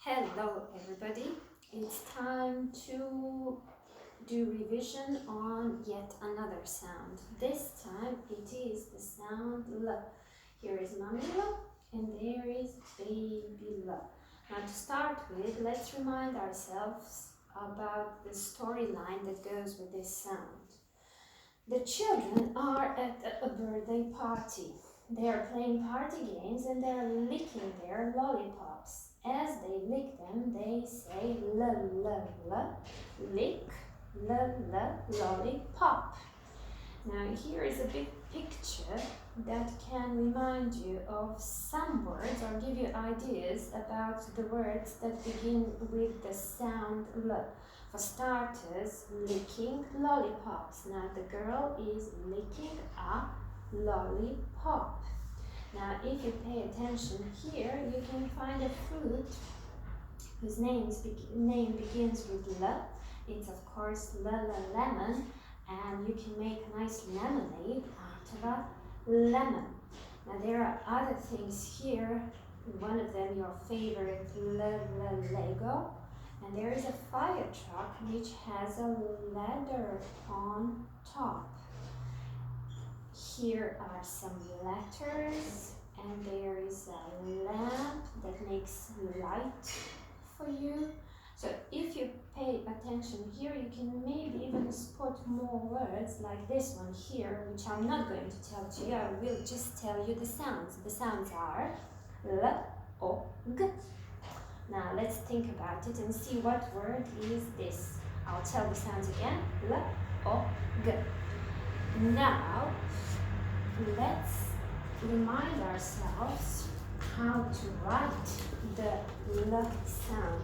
Hello everybody, it's time to do revision on yet another sound. This time it is the sound L. Here is Mommy L and there is Baby L. Now to start with, let's remind ourselves about the storyline that goes with this sound. The children are at a birthday party. They are playing party games and they are licking their lollipops. As they lick them, they say la la la, lick, la la, lollipop. Now here is a big picture that can remind you of some words or give you ideas about the words that begin with the sound L. For starters, licking lollipops. Now the girl is licking a lollipop. Now if you pay attention here, you can find a fruit whose name begins with L. It's of course lemon, and you can make a nice lemonade out of a lemon. Now there are other things here, one of them your favorite Lego, and there is a fire truck which has a ladder on top. Here are some letters, and there is a lamp that makes light for you. So if you pay attention here, you can maybe even spot more words like this one here, which I'm not going to tell to you. I will just tell you the sounds. The sounds are L, O, G. Now let's think about it and see what word is this. I'll tell the sounds again. L, O, G. Now let's remind ourselves how to write the L sound.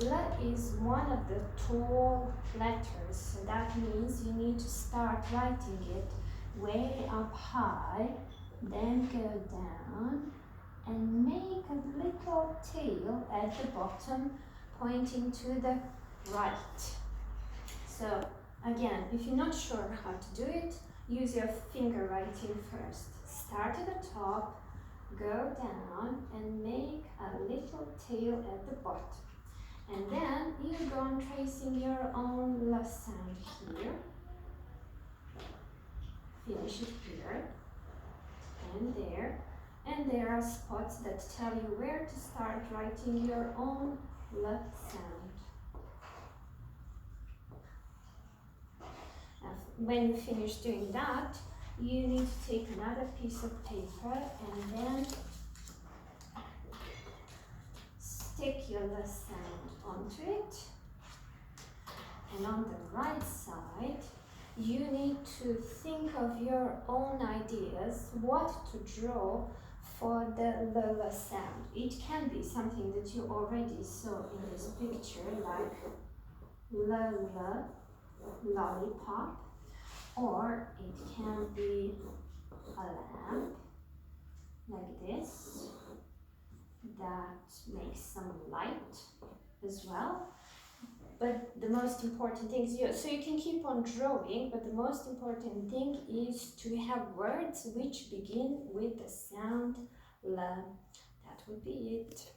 L is one of the tall letters, so that means you need to start writing it way up high, then go down and make a little tail at the bottom pointing to the right. So again, if you're not sure how to do it, use your finger writing first. Start at the top, go down and make a little tail at the bottom. And then you go on tracing your own L sound here. Finish it here and there. And there are spots that tell you where to start writing your own L sound. Now, when you finish doing that, you need to take another piece of paper and then stick your L sound onto it. And on the right side, you need to think of your own ideas, what to draw for the L sound. It can be something that you already saw in this picture, like L, lollipop, or it can be a lamp, like this, that makes some light as well. But the most important thing is, so you can keep on drawing, but the most important thing is to have words which begin with the sound L. That would be it.